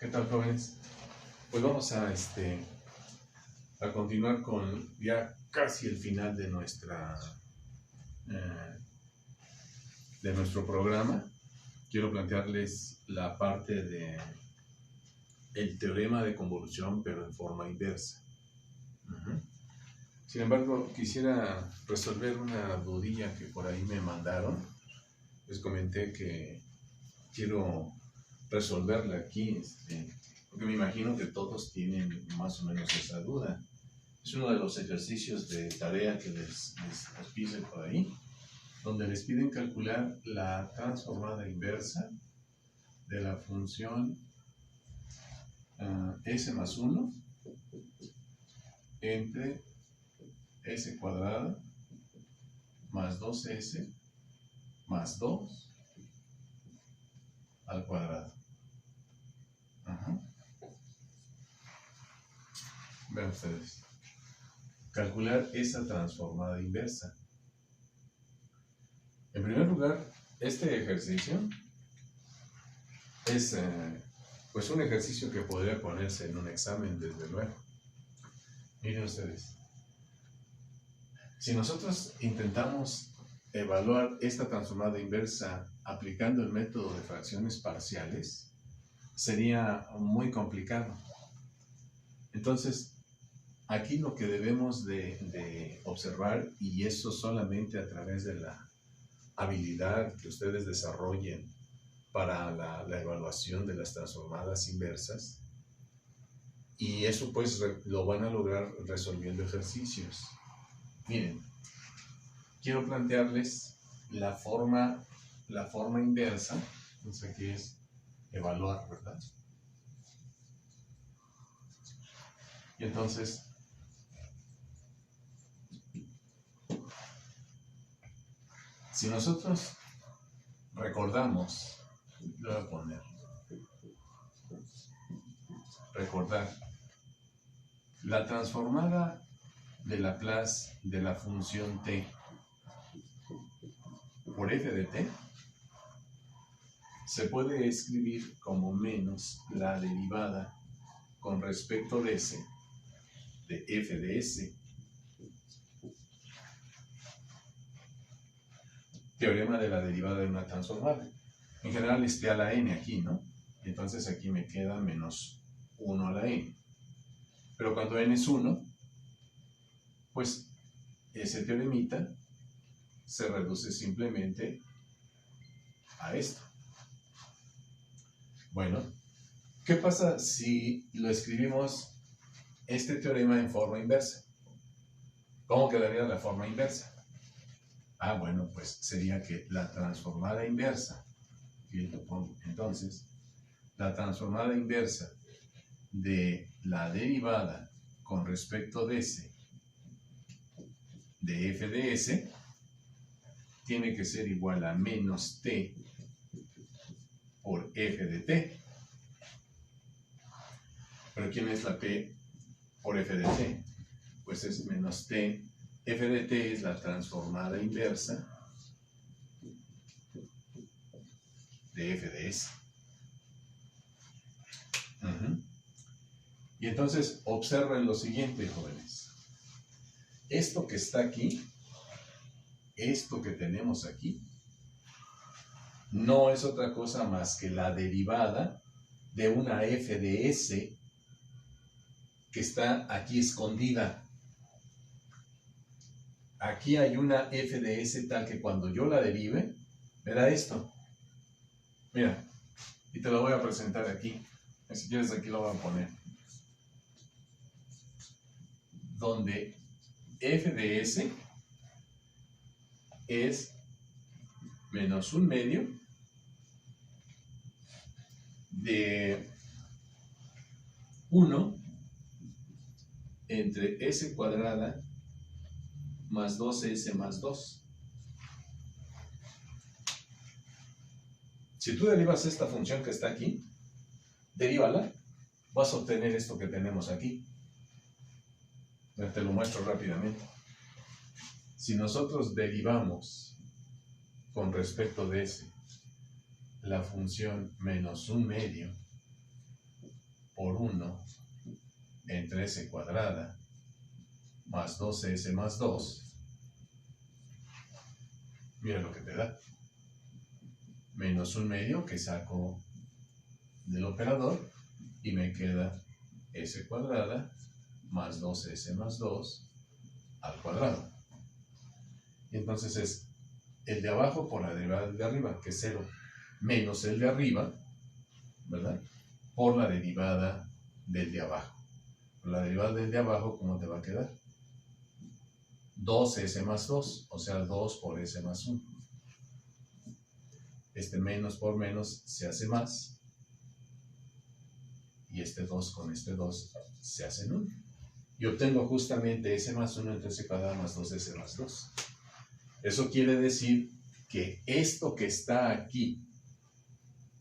¿Qué tal, jóvenes? Pues vamos a continuar con ya casi el final de nuestro programa. Quiero plantearles la parte de el teorema de convolución, pero en forma inversa. Sin embargo, quisiera resolver una dudilla que por ahí me mandaron. Les comenté que quiero resolverla aquí, porque me imagino que todos tienen más o menos esa duda. Es uno de los ejercicios de tarea que les piden por ahí, donde les piden calcular la transformada inversa de la función s más 1 entre s cuadrada más 2s más 2 al cuadrado. Vean ustedes. Calcular esa transformada inversa. En primer lugar, este ejercicio es pues un ejercicio que podría ponerse en un examen, desde luego. Miren ustedes. Si nosotros intentamos evaluar esta transformada inversa aplicando el método de fracciones parciales, sería muy complicado. Entonces, aquí lo que debemos de observar, y eso solamente a través de la habilidad que ustedes desarrollen para la evaluación de las transformadas inversas, y eso pues lo van a lograr resolviendo ejercicios. Miren, quiero plantearles la forma inversa. Entonces aquí es evaluar, ¿verdad? Y entonces si nosotros recordamos, lo voy a poner, recordar la transformada de Laplace de la función t por f de t se puede escribir como menos la derivada con respecto de s de f de s. Teorema de la derivada de una transformada. En general es t a la n aquí, ¿no? Y entonces aquí me queda menos 1 a la n. Pero cuando n es 1, pues ese teoremita se reduce simplemente a esto. Bueno, ¿qué pasa si lo escribimos este teorema en forma inversa? ¿Cómo quedaría la forma inversa? Bueno, pues sería que la transformada inversa, entonces, la transformada inversa de la derivada con respecto de s de f de s tiene que ser igual a menos t por f de t. ¿Pero quién es la p por f de t? Pues es menos t. F de t es la transformada inversa de f de s. Y entonces observen lo siguiente, jóvenes. Esto que está aquí, esto que tenemos aquí, no es otra cosa más que la derivada de una f de s que está aquí escondida. Aquí hay una f de s tal que cuando yo la derive, verá esto. Mira, y te lo voy a presentar aquí. Si quieres aquí lo voy a poner. Donde f de s es menos 1/2 de 1 entre s cuadrada más 2s más 2. Si tú derivas esta función que está aquí, derívala, vas a obtener esto que tenemos aquí. Te lo muestro rápidamente. Si nosotros derivamos con respecto de s la función menos 1/2 por 1 entre s cuadrada más 2s más 2. Mira lo que te da. Menos 1/2 que saco del operador y me queda s cuadrada más 2s más 2 al cuadrado. Y entonces es el de abajo por la derivada del de arriba, que es 0, menos el de arriba, ¿verdad? Por la derivada del de abajo. Por la derivada del de abajo, ¿cómo te va a quedar? 2s más 2, o sea, 2 por s más 1. Este menos por menos se hace más. Y este 2 con este 2 se hacen 1. Y obtengo justamente s más 1 entre s cuadrada más 2s más 2. Eso quiere decir que esto que está aquí,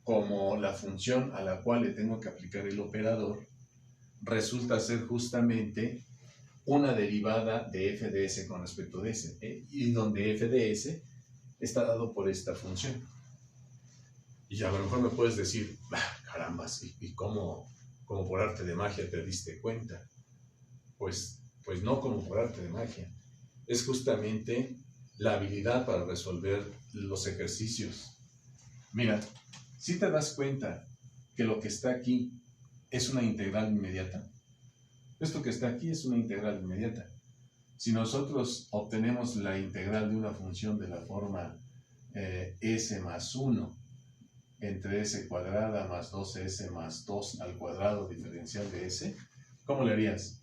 como la función a la cual le tengo que aplicar el operador, resulta ser justamente una derivada de f de s con respecto de s, y donde f de s está dado por esta función. Y a lo mejor me puedes decir, caramba, ¿y cómo por arte de magia te diste cuenta? Pues no como por arte de magia. Es justamente la habilidad para resolver los ejercicios. Mira, si te das cuenta que lo que está aquí es una integral inmediata. Esto que está aquí es una integral inmediata. Si nosotros obtenemos la integral de una función de la forma s más 1 entre s cuadrada más 2s más 2 al cuadrado diferencial de s, ¿cómo le harías?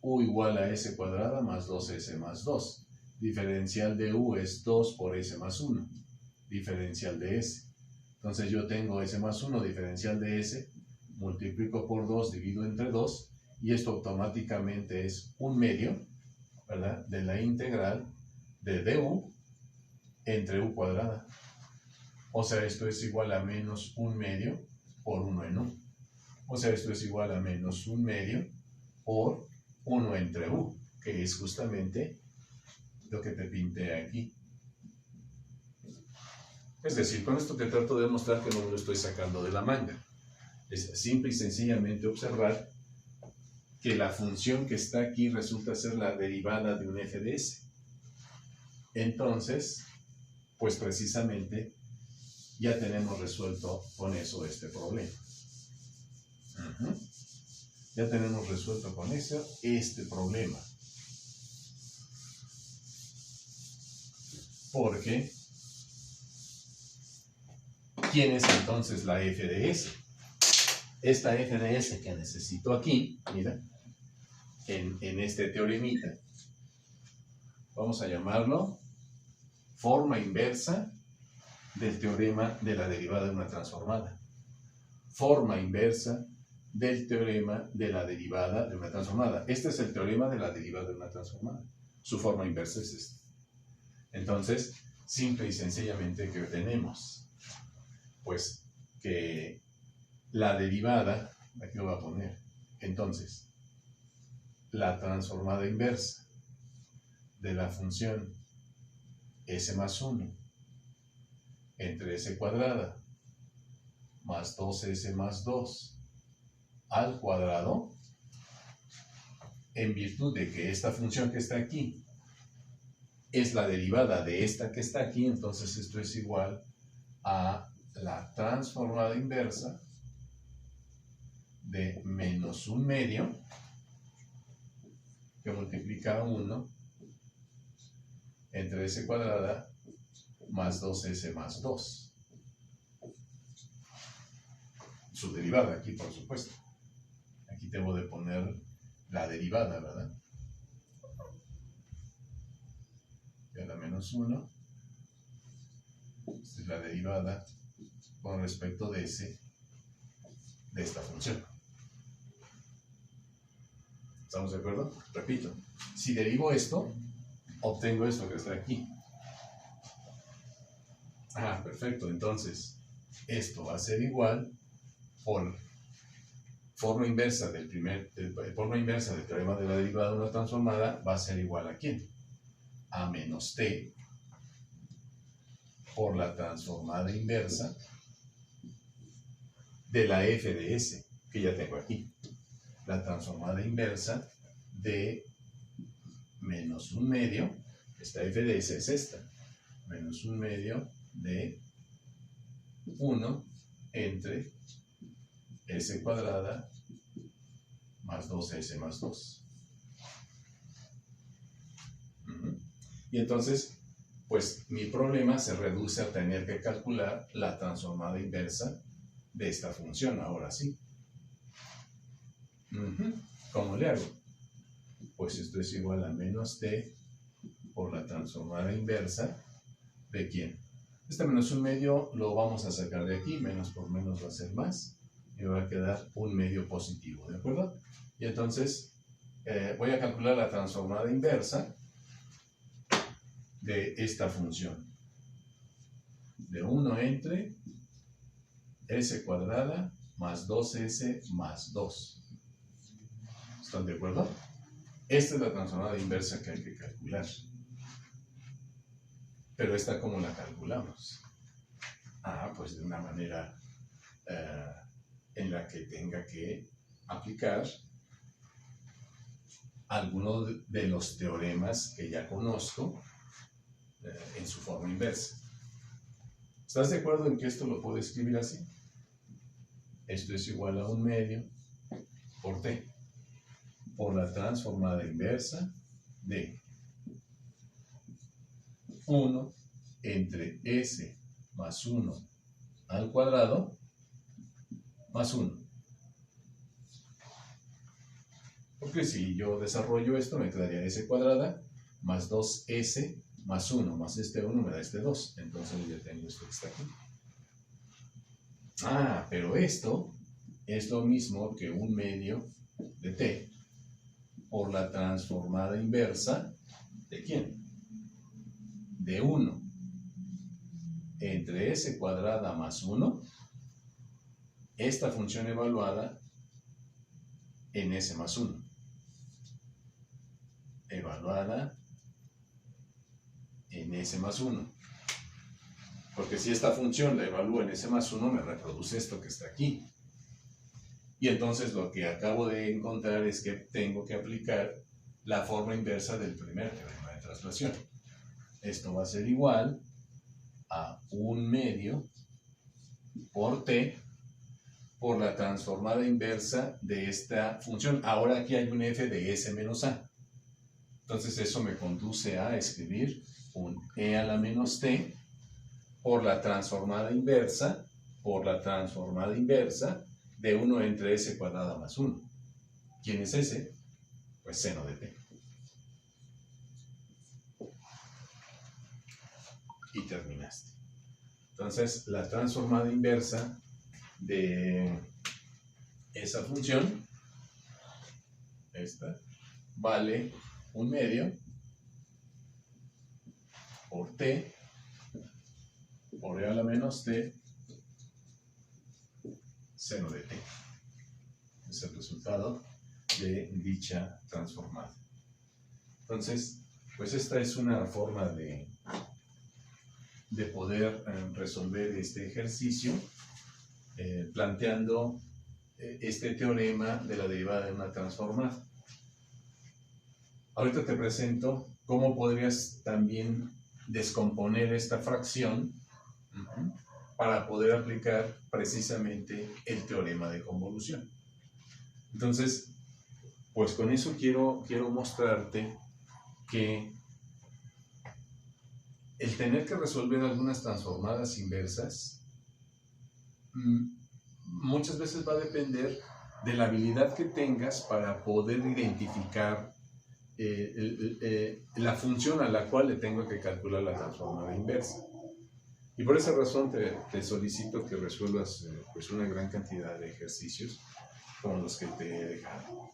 U igual a s cuadrada más 2s más 2. Diferencial de u es 2 por s más 1. Diferencial de s. Entonces yo tengo s más 1, diferencial de s, multiplico por 2, divido entre 2, y esto automáticamente es 1/2, ¿verdad?, de la integral de du entre u cuadrada. O sea, esto es igual a menos 1/2 por 1 en u. O sea, esto es igual a menos 1/2 por 1 entre u, que es justamente lo que te pinté aquí. Es decir, con esto te trato de demostrar que no me lo estoy sacando de la manga. Es simple y sencillamente observar que la función que está aquí resulta ser la derivada de un f de s. Entonces, pues precisamente ya tenemos resuelto con eso este problema. Ya tenemos resuelto con eso este problema. Porque, ¿quién es entonces la f de s? Esta f de s que necesito aquí, mira, en este teoremita, vamos a llamarlo forma inversa del teorema de la derivada de una transformada. Forma inversa del teorema de la derivada de una transformada. Este es el teorema de la derivada de una transformada. Su forma inversa es esta. Entonces, simple y sencillamente, ¿qué tenemos? Pues que la derivada, aquí lo voy a poner, entonces, la transformada inversa de la función s más 1 entre s cuadrada más 2s más 2 al cuadrado, en virtud de que esta función que está aquí es la derivada de esta que está aquí, entonces esto es igual a la transformada inversa de menos 1/2 que multiplica 1 entre s cuadrada más 2s más 2. Su derivada aquí, por supuesto. Aquí debo de poner la derivada, ¿verdad? Ya la menos 1. Esta es la derivada con respecto de s de esta función. ¿Estamos de acuerdo? Repito, si derivo esto, obtengo esto que está aquí. Perfecto. Entonces, esto va a ser igual por forma inversa del teorema de la derivada de una transformada, va a ser igual a ¿quién? A menos t por la transformada inversa de la f de s, que ya tengo aquí. la transformada inversa de menos 1/2, esta f de s es esta, menos 1/2 de 1 entre s cuadrada más 2s más 2. Y entonces, pues mi problema se reduce a tener que calcular la transformada inversa de esta función, ahora sí. ¿Cómo le hago? Pues esto es igual a menos t por la transformada inversa de ¿quién? Este menos 1/2 lo vamos a sacar de aquí, menos por menos va a ser más, y va a quedar 1/2 positivo, ¿de acuerdo? Y entonces voy a calcular la transformada inversa de esta función, de 1 entre s cuadrada más 2s más 2. ¿Están de acuerdo? Esta es la transformada inversa que hay que calcular. Pero esta, ¿cómo la calculamos? Pues de una manera en la que tenga que aplicar alguno de los teoremas que ya conozco en su forma inversa. ¿Estás de acuerdo en que esto lo puedo escribir así? Esto es igual a 1/2 por t, por la transformada inversa de 1 entre s más 1 al cuadrado más 1. Porque si yo desarrollo esto, me quedaría s cuadrada más 2s más 1, más este 1 me da este 2. Entonces ya tengo esto que está aquí. Pero esto es lo mismo que 1/2 de t por la transformada inversa ¿de quién? De 1 entre s cuadrada más 1, esta función evaluada en s más 1. Evaluada en s más 1. Porque si esta función la evalúo en s más 1, me reproduce esto que está aquí. Y entonces lo que acabo de encontrar es que tengo que aplicar la forma inversa del primer teorema de traslación. Esto va a ser igual a 1/2 por t por la transformada inversa de esta función. Ahora aquí hay un f de s menos a. Entonces eso me conduce a escribir un e a la menos t por la transformada inversa de 1 entre s cuadrada más 1. ¿Quién es ese? Pues seno de t. Y terminaste. Entonces la transformada inversa de esa función, esta, vale 1/2 por t por e a la menos t seno de t. Es el resultado de dicha transformada. Entonces, pues esta es una forma de poder resolver este ejercicio planteando este teorema de la derivada de una transformada. Ahorita te presento cómo podrías también descomponer esta fracción para poder aplicar precisamente el teorema de convolución. Entonces, pues con eso quiero mostrarte que el tener que resolver algunas transformadas inversas muchas veces va a depender de la habilidad que tengas para poder identificar la función a la cual le tengo que calcular la transformada inversa. Y por esa razón te solicito que resuelvas pues una gran cantidad de ejercicios como los que te he dejado.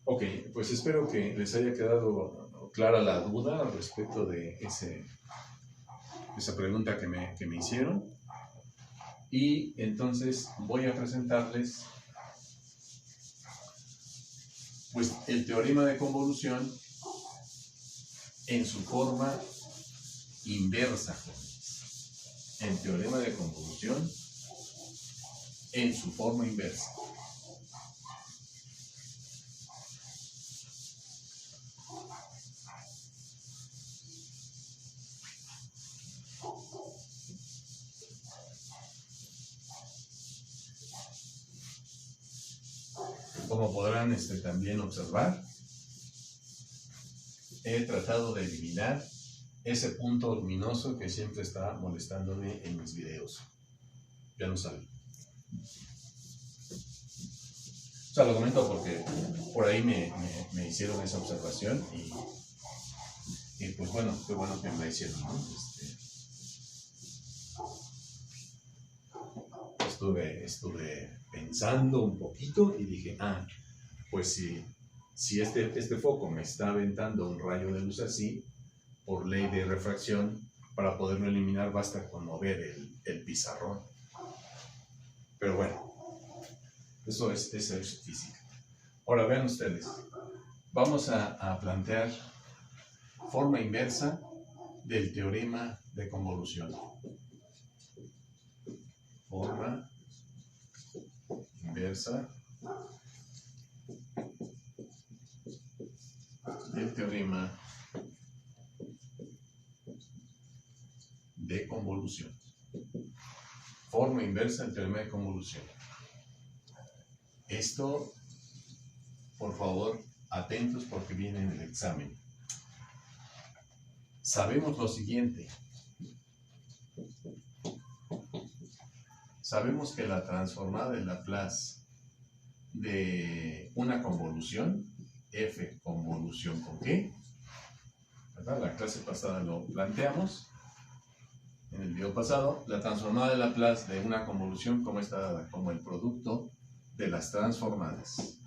Ok, pues espero que les haya quedado clara la duda al respecto de esa pregunta que me hicieron. Y entonces voy a presentarles pues el teorema de convolución en su forma inversa. El teorema de convolución en su forma inversa. Como podrán también observar, he tratado de eliminar ese punto luminoso que siempre está molestándome en mis videos. Ya no sale. O sea, lo comento porque por ahí me hicieron esa observación y pues bueno, qué bueno que me la hicieron, ¿no? Estuve pensando un poquito y dije, pues si este foco me está aventando un rayo de luz así, por ley de refracción, para poderlo eliminar basta con mover el pizarrón. Pero bueno, eso es física. Ahora vean ustedes, vamos a plantear forma inversa del teorema de convolución. Forma inversa del teorema de convolución. Forma inversa del teorema de convolución. Esto, por favor, atentos porque viene en el examen. Sabemos lo siguiente. Sabemos que la transformada de Laplace de una convolución, f convolución con g, ¿verdad? La clase pasada lo planteamos. En el video pasado, la transformada de Laplace de una convolución, ¿cómo está dada? Como el producto de las transformadas.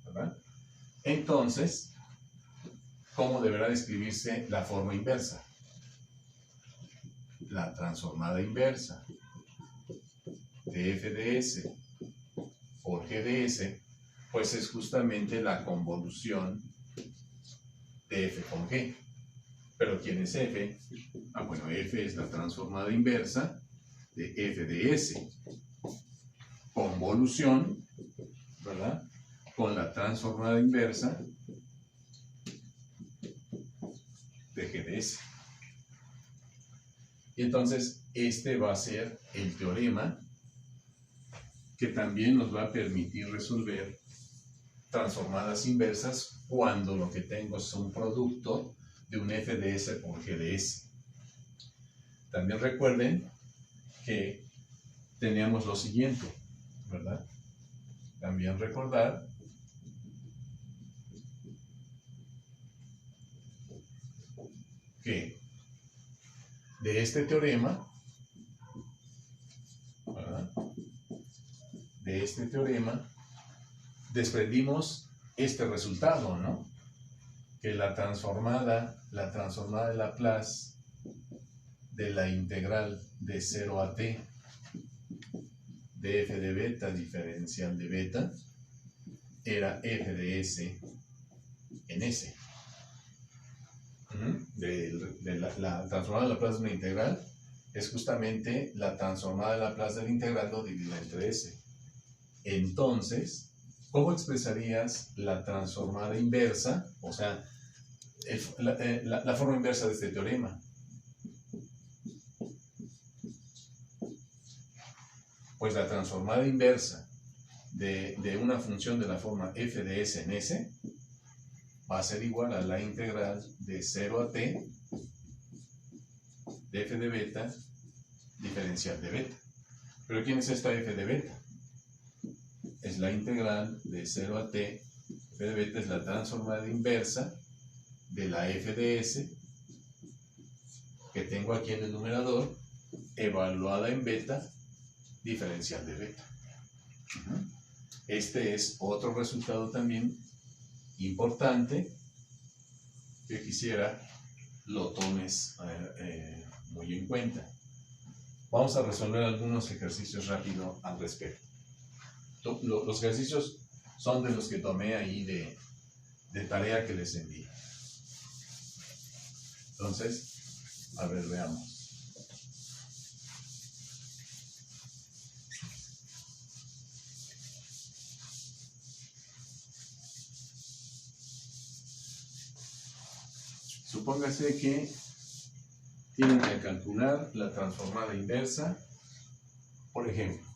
¿Verdad? Entonces, ¿cómo deberá describirse la forma inversa? La transformada inversa de f de s por g de s, pues es justamente la convolución de f con g. ¿Pero quién es f? Bueno, f es la transformada inversa de f de s. Convolución, ¿verdad? Con la transformada inversa de g de s. Y entonces, este va a ser el teorema que también nos va a permitir resolver transformadas inversas cuando lo que tengo es un producto de un f de s por g de s. También recuerden que teníamos lo siguiente, ¿verdad? También recordar que de este teorema, ¿verdad? De este teorema desprendimos este resultado, ¿no? Que la transformada de Laplace de la integral de 0 a t de f de beta diferencial de beta era f de s en s. La transformada de Laplace de una integral es justamente la transformada de Laplace del integrando dividida entre s. Entonces, ¿cómo expresarías la transformada inversa? O sea, la forma inversa de este teorema. Pues la transformada inversa de una función de la forma f de s en s va a ser igual a la integral de 0 a t de f de beta diferencial de beta. ¿Pero quién es esta f de beta? Es la integral de 0 a t, f de beta es la transformada inversa de la f de s que tengo aquí en el numerador, evaluada en beta, diferencial de beta. Este es otro resultado también importante que quisiera lo tomes muy en cuenta. Vamos a resolver algunos ejercicios rápido al respecto. Los ejercicios son de los que tomé ahí de tarea que les envié. Entonces, a ver, veamos. Supóngase que tienen que calcular la transformada inversa, por ejemplo,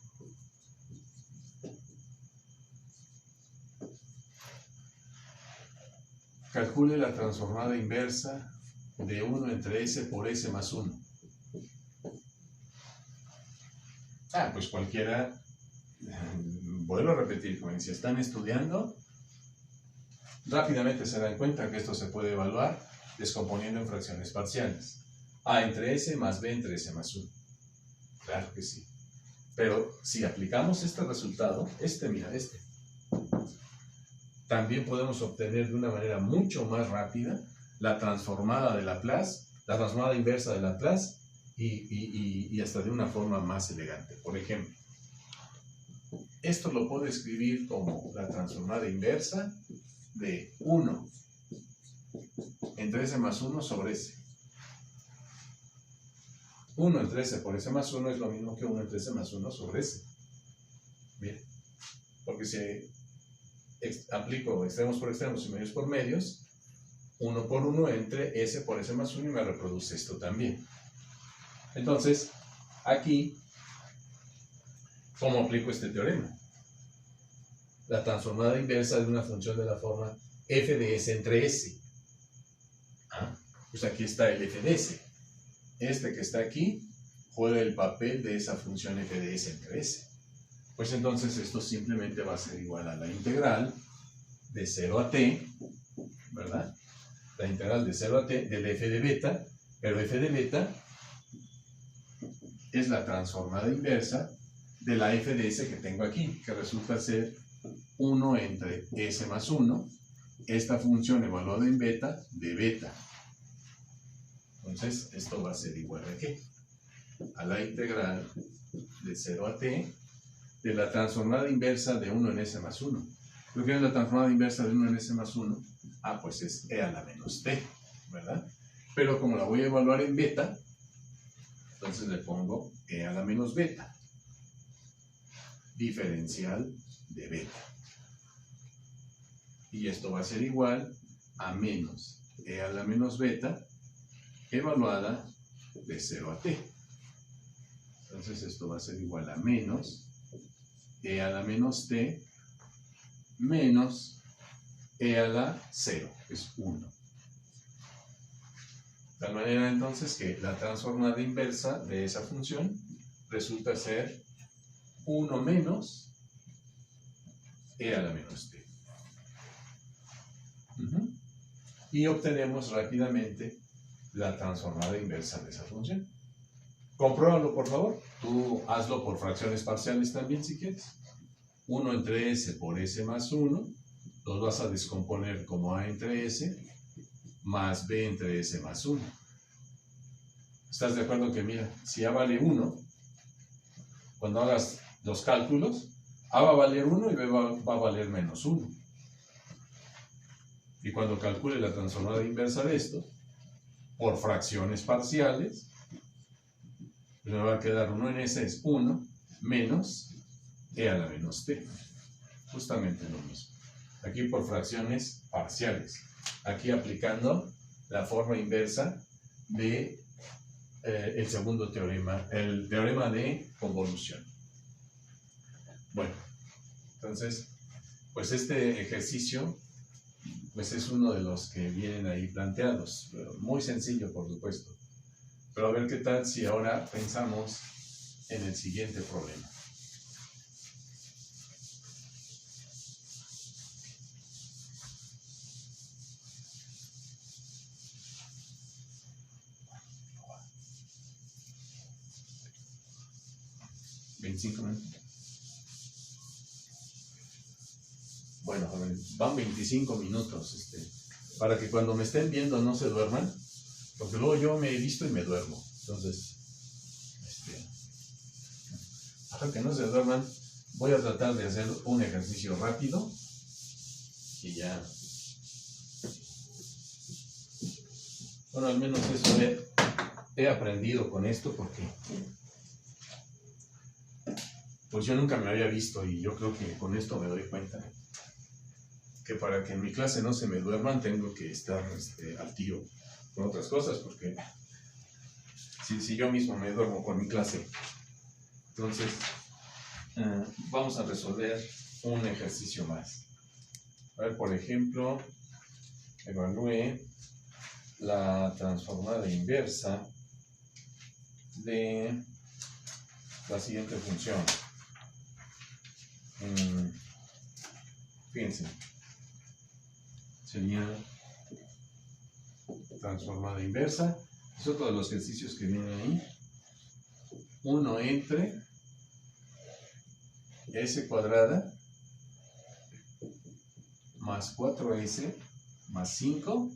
Calcule la transformada inversa de 1 entre S por S más 1. Pues cualquiera, vuelvo a repetir, si están estudiando, rápidamente se dan cuenta que esto se puede evaluar descomponiendo en fracciones parciales. A entre S más B entre S más 1. Claro que sí. Pero si aplicamos este resultado, mira, también podemos obtener de una manera mucho más rápida la transformada de Laplace, la transformada inversa de Laplace y hasta de una forma más elegante. Por ejemplo, esto lo puedo escribir como la transformada inversa de 1 entre S más 1 sobre S. 1 entre S por S más 1 es lo mismo que 1 entre S más 1 sobre S. Bien, porque si aplico extremos por extremos y medios por medios, 1 por 1 entre S por S más 1 y me reproduce esto también. Entonces, aquí, ¿cómo aplico este teorema? La transformada inversa de una función de la forma f de S entre S. Pues aquí está el f de S. Este que está aquí juega el papel de esa función f de S entre S. Pues entonces esto simplemente va a ser igual a la integral de 0 a t, ¿verdad? La integral de 0 a t del f de beta, pero f de beta es la transformada inversa de la f de S que tengo aquí, que resulta ser 1 entre S más 1, esta función evaluada en beta de beta. Entonces, esto va a ser igual a ¿qué? A la integral de 0 a t de la transformada inversa de 1 en S más 1. ¿Lo que es la transformada inversa de 1 en S más 1? Pues es e a la menos t, ¿verdad? Pero como la voy a evaluar en beta, entonces le pongo e a la menos beta. Diferencial de beta. Y esto va a ser igual a menos e a la menos beta evaluada de 0 a t. Entonces esto va a ser igual a menos e a la menos t menos e a la 0, que es 1. De tal manera entonces que la transformada inversa de esa función resulta ser 1 menos e a la menos t. Y obtenemos rápidamente la transformada inversa de esa función. Compruébalo, por favor. Tú hazlo por fracciones parciales también, si quieres. 1 entre S por S más 1, los vas a descomponer como A entre S, más B entre S más 1. ¿Estás de acuerdo que, mira, si A vale 1, cuando hagas los cálculos, A va a valer 1 y B va a valer menos 1. Y cuando calcule la transformada inversa de esto, por fracciones parciales, pues me va a quedar 1 en S es 1 menos e a la menos t. Justamente lo mismo. Aquí por fracciones parciales. Aquí aplicando la forma inversa de el segundo teorema, el teorema de convolución. Bueno, entonces, pues este ejercicio pues es uno de los que vienen ahí planteados. Muy sencillo, por supuesto. Pero a ver qué tal si ahora pensamos en el siguiente problema. ¿25 minutos? Bueno, van 25 minutos, para que cuando me estén viendo no se duerman, porque luego yo me he visto y me duermo. Entonces, para que no se duerman, voy a tratar de hacer un ejercicio rápido y ya. Bueno, al menos eso he aprendido con esto, porque pues yo nunca me había visto, y yo creo que con esto me doy cuenta que para que en mi clase no se me duerman tengo que estar al tiro con otras cosas, porque si yo mismo me duermo con mi clase. Entonces, vamos a resolver un ejercicio más. A ver, por ejemplo, evalúe la transformada inversa de la siguiente función. Fíjense, sería transformada inversa. Es otro de los ejercicios que vienen ahí. 1 entre s cuadrada más 4s más 5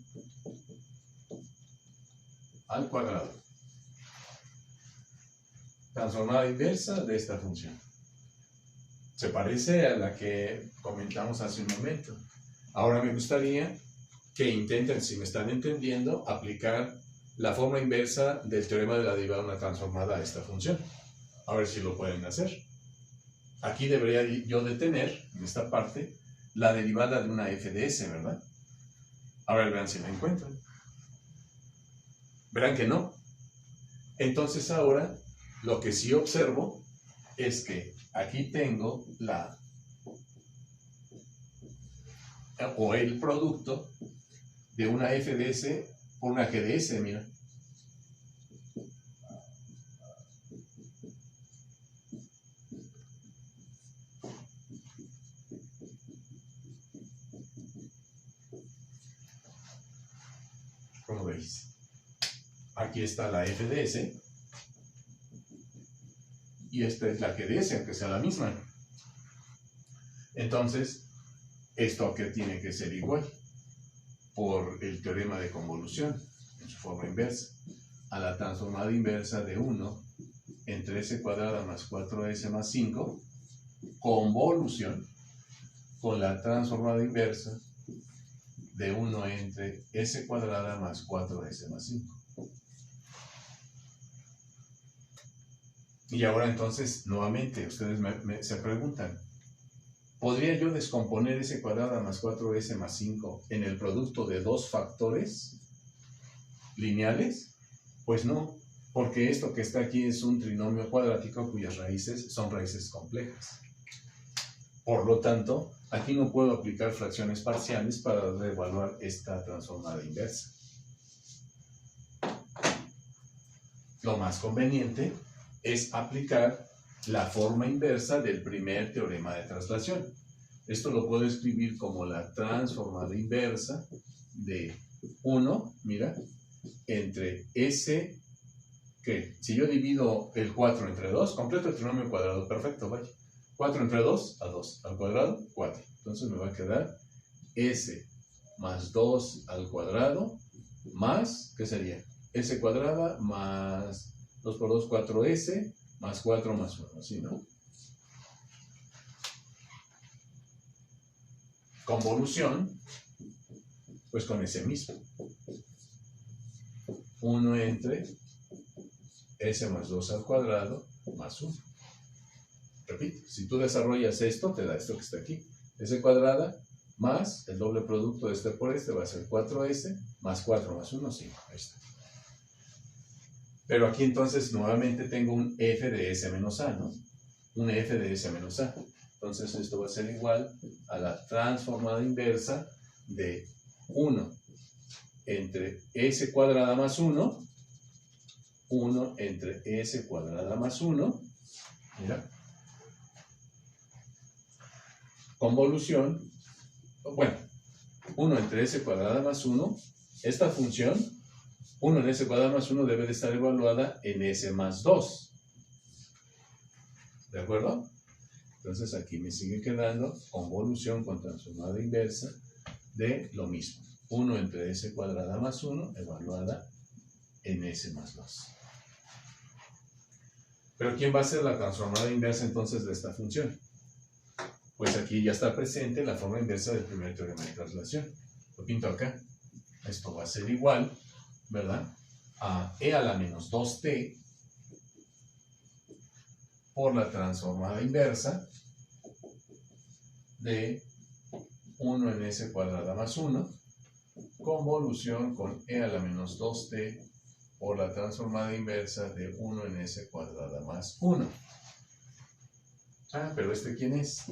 al cuadrado. Transformada inversa de esta función. Se parece a la que comentamos hace un momento. Ahora me gustaría que intenten, si me están entendiendo, aplicar la forma inversa del teorema de la derivada de una transformada a esta función. A ver si lo pueden hacer. Aquí debería yo de tener, en esta parte, la derivada de una f de s, ¿verdad? A ver, vean si la encuentran. Verán que no. Entonces ahora, lo que sí observo es que aquí tengo el producto de una f de s por una g de s, mira. ¿Cómo veis? Aquí está la f de s y esta es la g de s, aunque sea la misma. Entonces, esto que tiene que ser igual por el teorema de convolución en su forma inversa a la transformada inversa de 1 entre s cuadrada más 4s más 5 convolución con la transformada inversa de 1 entre s cuadrada más 4s más 5. Y ahora entonces, nuevamente, ustedes se preguntan, ¿podría yo descomponer s cuadrada más 4s más 5 en el producto de dos factores lineales? Pues no, porque esto que está aquí es un trinomio cuadrático cuyas raíces son raíces complejas. Por lo tanto, aquí no puedo aplicar fracciones parciales para reevaluar esta transformada inversa. Lo más conveniente es aplicar la forma inversa del primer teorema de traslación. Esto lo puedo escribir como la transformada inversa de 1, mira, entre s, que si yo divido el 4 entre 2, completo el trinomio cuadrado, perfecto, vaya. 4 entre 2, a 2, al cuadrado, 4. Entonces me va a quedar s más 2 al cuadrado, más, ¿qué sería? S cuadrada más 2 por 2, 4s, más 4 más 1, ¿sí, no? Convolución, pues con ese mismo. 1 entre s más 2 al cuadrado, más 1. Repito, si tú desarrollas esto, te da esto que está aquí. S cuadrada más el doble producto de este por este va a ser 4s, más 4 más 1, 5. Ahí está. Pero aquí entonces nuevamente tengo un f de s menos a, ¿no? Un f de s menos a. Entonces esto va a ser igual a la transformada inversa de 1 entre s cuadrada más 1, 1 entre s cuadrada más 1, mira, convolución, bueno, 1 entre s cuadrada más 1, esta función 1 en s cuadrado más 1 debe de estar evaluada en s más 2. ¿De acuerdo? Entonces aquí me sigue quedando convolución con transformada inversa de lo mismo. 1 entre s cuadrada más 1 evaluada en s más 2. Pero ¿quién va a ser la transformada inversa entonces de esta función? Pues aquí ya está presente la forma inversa del primer teorema de traslación. Lo pinto acá. Esto va a ser igual, ¿verdad?, a e a la menos 2t por la transformada inversa de 1 en s cuadrada más 1, convolución con e a la menos 2t por la transformada inversa de 1 en s cuadrada más 1. Ah, pero ¿este quién es?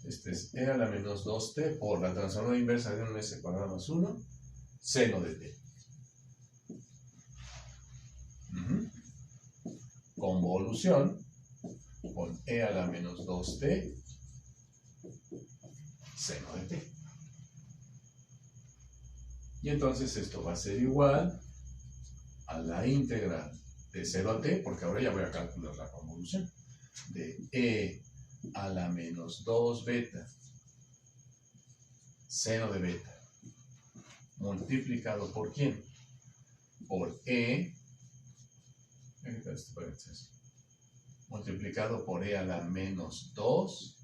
Este es e a la menos 2t por la transformada inversa de 1 en s cuadrada más 1 seno de t. Convolución con e a la menos 2t seno de t. Y entonces esto va a ser igual a la integral de 0 a t, porque ahora ya voy a calcular la convolución, de e a la menos 2 beta seno de beta multiplicado por ¿quién? Por e multiplicado por e a la menos 2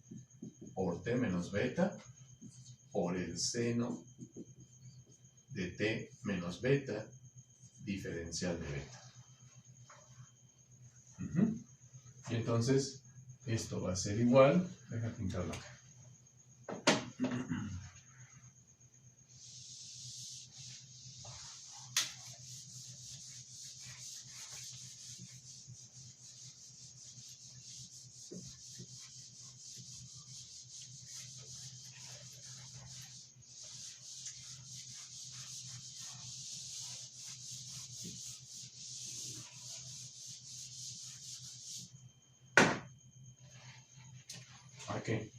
por t menos beta por el seno de t menos beta diferencial de beta. Y entonces esto va a ser igual, déjame pintarlo acá. Okay.